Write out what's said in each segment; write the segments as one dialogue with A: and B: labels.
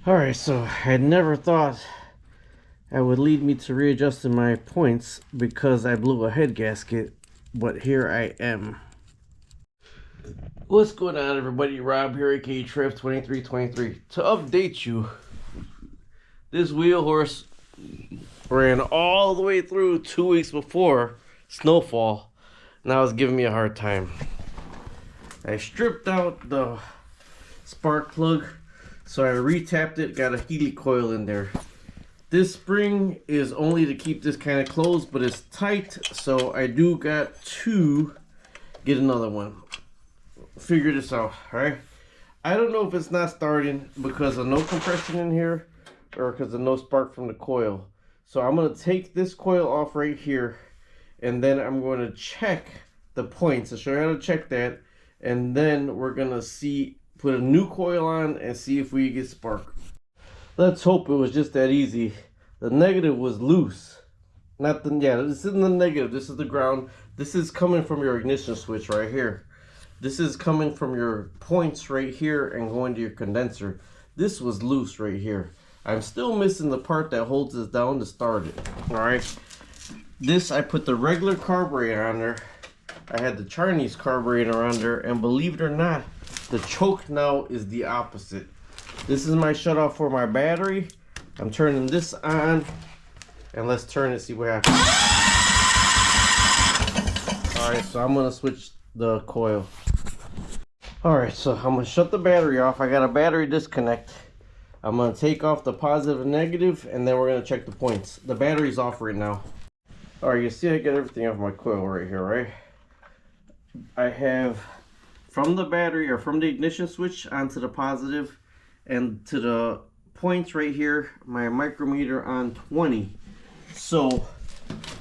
A: Alright, so I never thought I would lead me to readjusting my points because I blew a head gasket, but here I am. What's going on, everybody? Rob here, aka Trev2323. To update you, this wheel horse ran all the way through 2 weeks before snowfall. Now it's giving me a hard time. I stripped out the spark plug, so I retapped it, got a Healy coil in there. This spring is only to keep this kind of closed, but it's tight, so I do got to get another one. Figure this out, alright? I don't know if it's not starting because of no compression in here or because of no spark from the coil. So I'm going to take this coil off right here, and then I'm going to check the points. I'll show you how to check that, and then we're going to put a new coil on and see if we get spark. Let's hope it was just that easy. The negative was loose. Not the, yeah, this isn't the negative. This is the ground. This is coming from your ignition switch right here. This is coming from your points right here and going to your condenser. This was loose right here. I'm still missing the part that holds this down to start it. Alright. This, I put the regular carburetor on there. I had the Chinese carburetor on there, and believe it or not, the choke now is the opposite. This is my shutoff for my battery. I'm turning this on, and let's turn it, see what happens. Alright, so I'm gonna switch the coil. Alright, so I'm gonna shut the battery off. I got a battery disconnect. I'm gonna take off the positive and negative, and then we're gonna check the points. The battery's off right now. Alright, you see I got everything off my coil right here, right? I have from the battery or from the ignition switch onto the positive and to the points right here, my micrometer on 20. So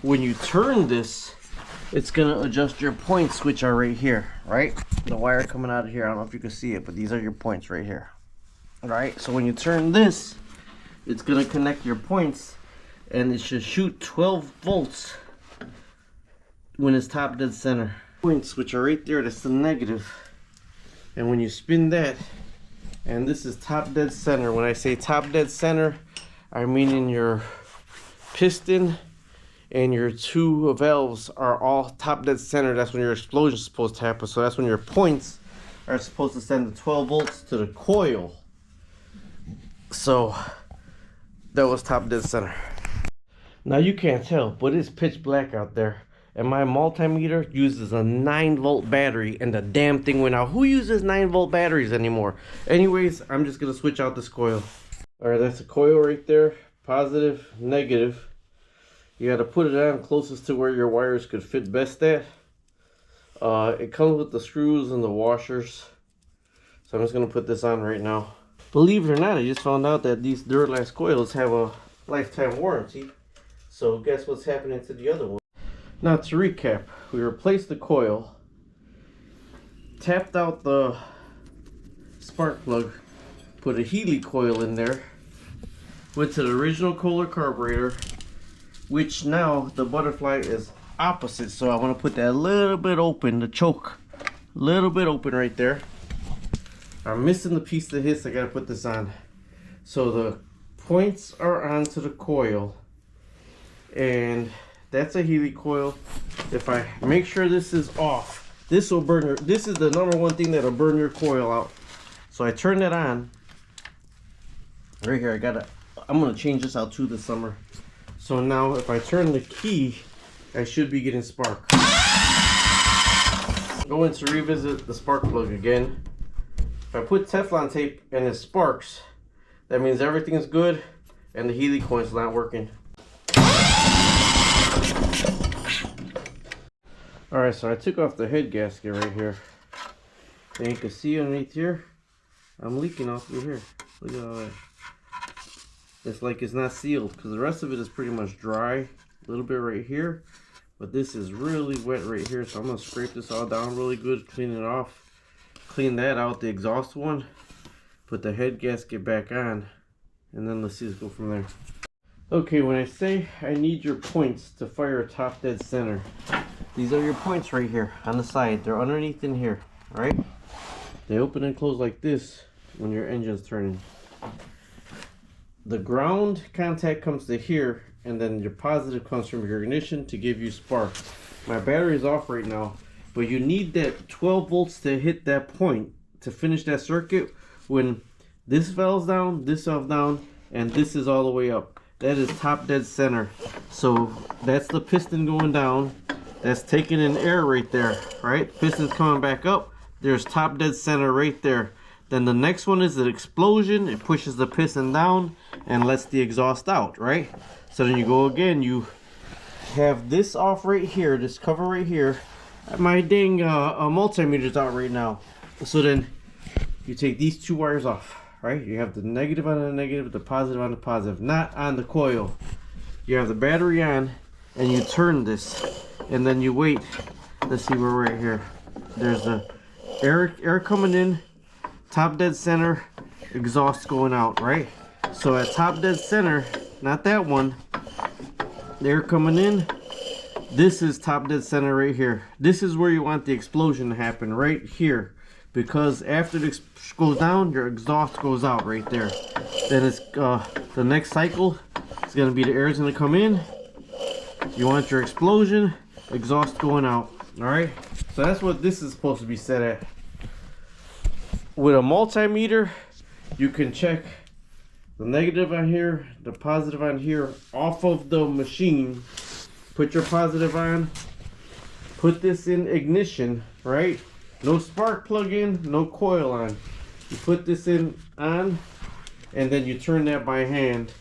A: when you turn this, it's gonna adjust your points, which are right here, right? The wire coming out of here, I don't know if you can see it, but these are your points right here. Alright, so when you turn this, it's gonna connect your points, and it should shoot 12 volts when it's top dead center. Points, which are right there, that's the negative. And when you spin that, and this is top dead center. When I say top dead center, I mean in your piston and your two valves are all top dead center. That's when your explosion is supposed to happen. So that's when your points are supposed to send the 12 volts to the coil. So that was top dead center. Now you can't tell, but it's pitch black out there. And my multimeter uses a 9-volt battery, and the damn thing went out. Who uses 9-volt batteries anymore? Anyways, I'm just gonna switch out this coil. Alright, that's a coil right there. Positive, negative. You gotta put it on closest to where your wires could fit best at. It comes with the screws and the washers. So I'm just gonna put this on right now. Believe it or not, I just found out that these Duralast coils have a lifetime warranty. So guess what's happening to the other one? Now to recap, we replaced the coil, tapped out the spark plug, put a Healy coil in there, went to the original Kohler carburetor, which now the butterfly is opposite, so I want to put that a little bit open, the choke, a little bit open right there. I'm missing the piece that hits, I gotta put this on. So the points are onto the coil, and that's a Healy coil. If I make sure this is off, this will burn your, this is the number one thing that'll burn your coil out. So I turn that on. Right here, I'm gonna change this out too this summer. So now if I turn the key, I should be getting spark. Going to revisit the spark plug again. If I put Teflon tape and it sparks, that means everything is good and the Healy coil is not working. Alright, so I took off the head gasket right here. And you can see underneath here, I'm leaking off through here. Look at all that. It's like it's not sealed because the rest of it is pretty much dry. A little bit right here. But this is really wet right here. So I'm going to scrape this all down really good, clean it off. Clean that out, the exhaust one. Put the head gasket back on. And then let's see, let's go from there. Okay, when I say I need your points to fire top dead center, these are your points right here on the side. They're underneath in here, alright? They open and close like this when your engine's turning. the ground contact comes to here, and then your positive comes from your ignition to give you spark. My battery is off right now, but you need that 12 volts to hit that point to finish that circuit when this valve's down, this valve down, and this is all the way up. That is top dead center. So that's the piston going down. That's taking in air right there, right? Piston's coming back up. There's top dead center right there. Then the next one is an explosion. It pushes the piston down and lets the exhaust out, right? So then you go again, you have this off right here, this cover right here. My dang multimeter's out right now. So then you take these two wires off, right? You have the negative on the negative, the positive on the positive, not on the coil. You have the battery on, and you turn this, and then you wait. Let's see, we're right here. There's the air coming in, top dead center, exhaust going out, right? So at top dead center, not that one, the air coming in, this is top dead center right here. This is where you want the explosion to happen, right here. Because after it goes down, your exhaust goes out right there. Then it's the next cycle is going to be the air is going to come in. You want your explosion, exhaust going out. All right. So that's what this is supposed to be set at. With a multimeter, you can check the negative on here, the positive on here off of the machine. Put your positive on. Put this in ignition, right? No spark plug in, no coil on. You put this in on, and then you turn that by hand.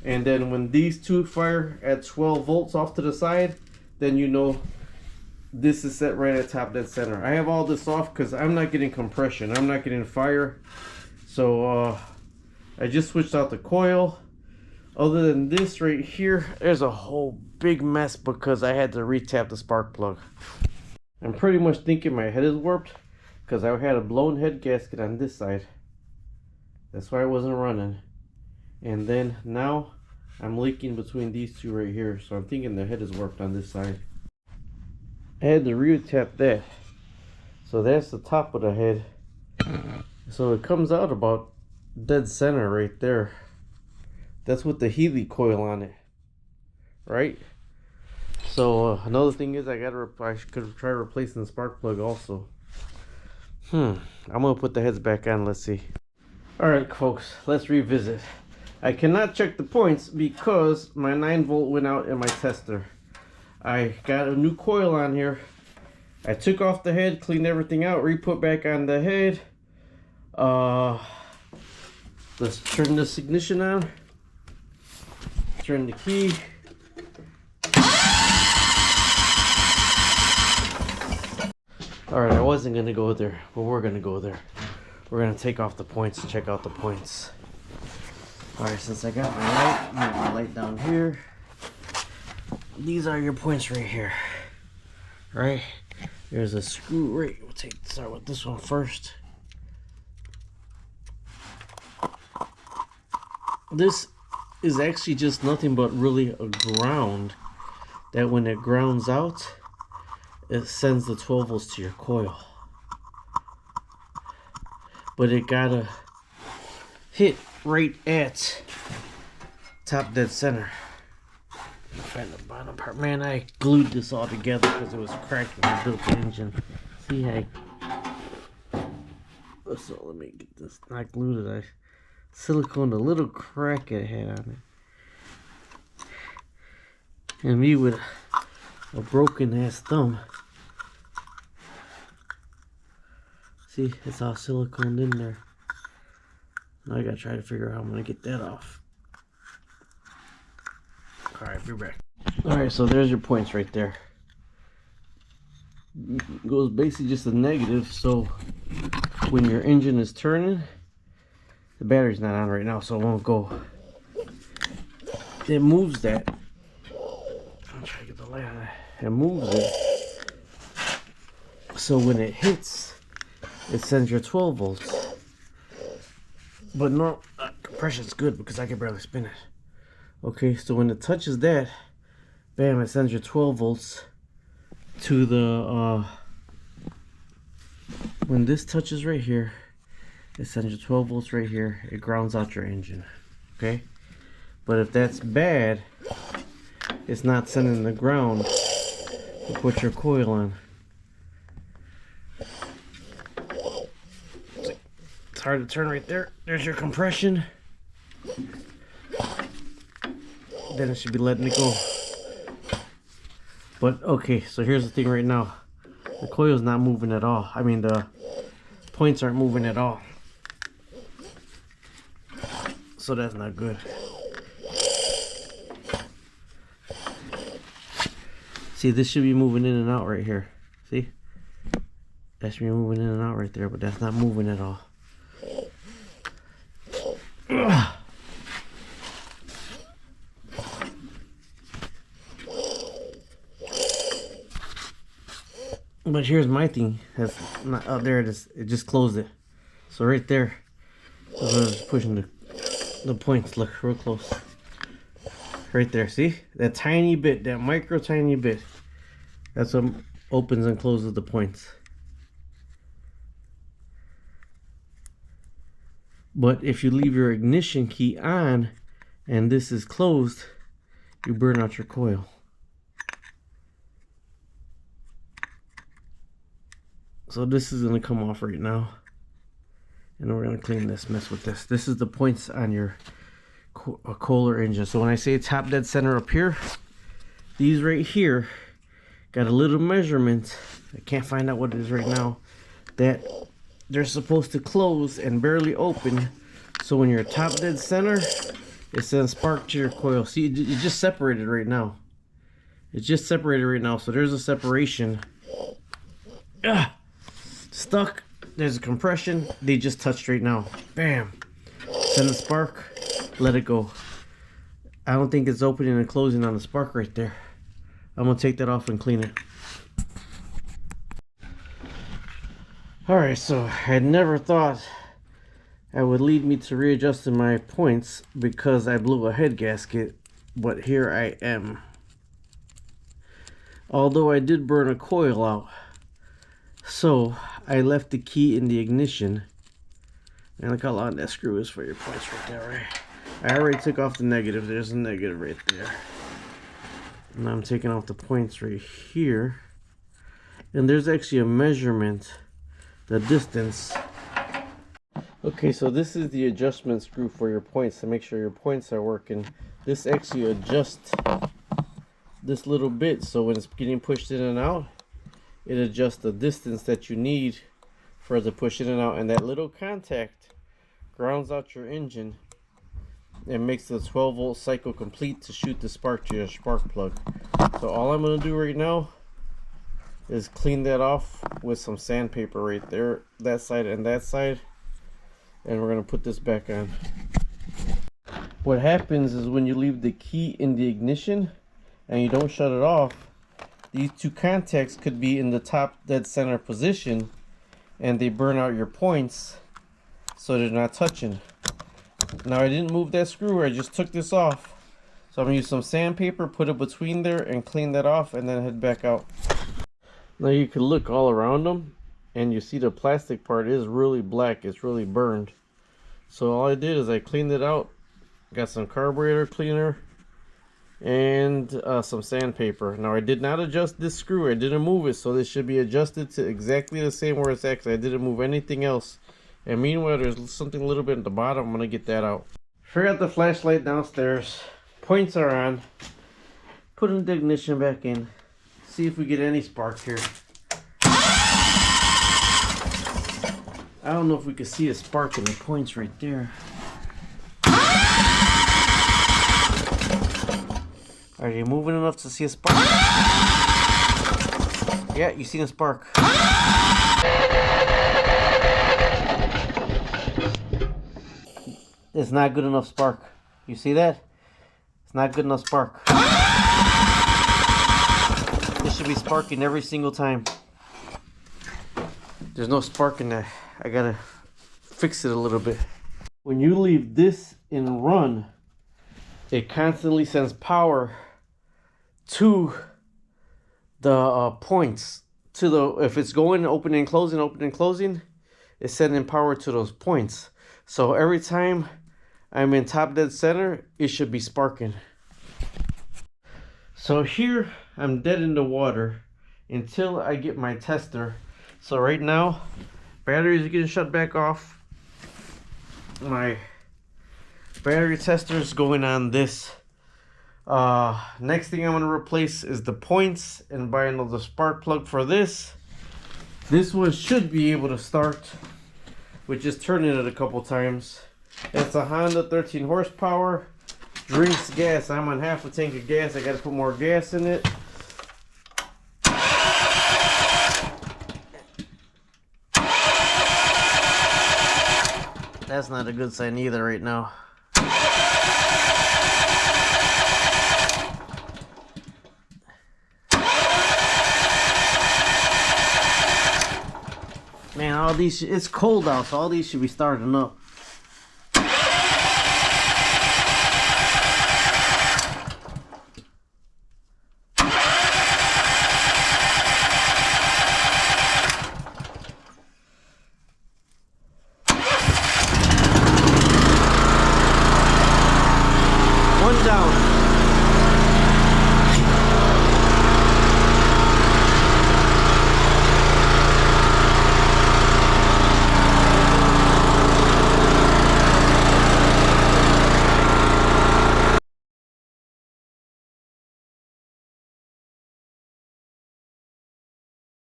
A: And then when these two fire at 12 volts off to the side, then you know this is set right at top dead center. I have all this off because I'm not getting compression. I'm not getting fire. So I just switched out the coil. Other than this right here, there's a whole big mess because I had to retap the spark plug. I'm pretty much thinking my head is warped because I had a blown head gasket on this side. That's why I wasn't running. And then now I'm leaking between these two right here. So I'm thinking the head is warped on this side. I had to retap that. So that's the top of the head. So it comes out about dead center right there. That's with the Healy coil on it. Right? So another thing is I could try replacing the spark plug also. I'm gonna put the heads back on. Let's see. All right, folks, let's revisit. I cannot check the points because my 9 volt went out in my tester. I got a new coil on here. I took off the head, cleaned everything out, re-put back on the head. Let's turn this ignition on. Turn the key. Alright, I wasn't going to go there, but we're going to go there. We're going to take off the points, check out the points. Alright, since I got my light, I have my light down here. These are your points right here. Right? There's a screw right. We'll start with this one first. This is actually just nothing but really a ground that when it grounds out, it sends the 12 volts to your coil. But it gotta hit right at top dead center. Find the bottom part. Man, I glued this all together because it was cracked when I built the engine. See, so let me get this not glued. I siliconed a little crack it had on it. And me with a broken ass thumb. See, it's all siliconed in there. Now I gotta try to figure out how I'm gonna get that off. Alright, be back. Alright, so there's your points right there. It goes basically just a negative, so when your engine is turning, the battery's not on right now, so it won't go. It moves that. I'm trying to get the light on it. It moves it. So when it hits, it sends your 12 volts. But no, compression's good because I can barely spin it. Okay, so when it touches that, bam, it sends your 12 volts to the, when this touches right here, it sends your 12 volts right here, it grounds out your engine, okay? But if that's bad, it's not sending the ground to put your coil on. It's hard to turn right there. There's your compression. Then it should be letting it go. But okay, so here's the thing right now. The coil's not moving at all. I mean, the points aren't moving at all. So that's not good. See, this should be moving in and out right here. See? That should be moving in and out right there, but that's not moving at all. Ugh. But here's my thing. That's not out there. It just closed it. So right there, I was pushing the points. Look real close. Right there. See that tiny bit, that micro tiny bit. That's what opens and closes the points. But if you leave your ignition key on and this is closed, you burn out your coil. So this is going to come off right now. And we're going to clean this mess with this. This is the points on your Kohler engine. So when I say top dead center up here, these right here got a little measurement. I can't find out what it is right now. That they're supposed to close and barely open. So when you're top dead center, it sends spark to your coil. See, it just separated right now. It's just separated right now. So there's a separation. Stuck. There's a compression. They just touched right now. Bam. Send the spark. Let it go. I don't think it's opening and closing on the spark right there. I'm going to take that off and clean it. Alright, so I had never thought it would lead me to readjusting my points because I blew a head gasket, but here I am. Although I did burn a coil out. So I left the key in the ignition. And look how long that screw is for your points right there, right? I already took off the negative. There's a negative right there. And I'm taking off the points right here. And there's actually a measurement, the distance. Okay, so this is the adjustment screw for your points to make sure your points are working. This actually adjusts this little bit, so when it's getting pushed in and out, it adjusts the distance that you need for it to push in and out. And that little contact grounds out your engine and makes the 12-volt cycle complete to shoot the spark to your spark plug. So all I'm going to do right now is clean that off with some sandpaper right there, that side and that side, and we're going to put this back on. What happens is when you leave the key in the ignition and you don't shut it off, these two contacts could be in the top dead center position and they burn out your points, so they're not touching. Now I didn't move that screw, I just took this off. So I'm going to use some sandpaper, put it between there and clean that off and then head back out. Now you can look all around them and you see the plastic part is really black, it's really burned. So all I did is I cleaned it out, got some carburetor cleaner and some sandpaper. Now I did not adjust this screw, I didn't move it, so this should be adjusted to exactly the same where it's at. I didn't move anything else. And meanwhile there's something a little bit at the bottom. I'm gonna get that out. Forgot the flashlight downstairs. Points are on. Putting the ignition back in. See if we get any spark here. I don't know if we can see a spark in the points right there. Are you moving enough to see a spark? Yeah, you seen a spark. It's not good enough spark. You see that? It's not good enough spark. This should be sparking every single time. There's no spark in there. I gotta fix it a little bit. When you leave this in run, it constantly sends power to the points. To the, if it's going opening and closing, it's sending power to those points. So every time I'm in top dead center, it should be sparking. So here I'm dead in the water until I get my tester. So right now, batteries are getting shut back off. My battery tester is going on this. Next thing I'm going to replace is the points and buy another spark plug for this. This one should be able to start with just turning it a couple times. It's a Honda 13 horsepower. Drinks gas. I'm on half a tank of gas. I got to put more gas in it. That's not a good sign either right now. Man, all these, it's cold out, so all these should be starting up.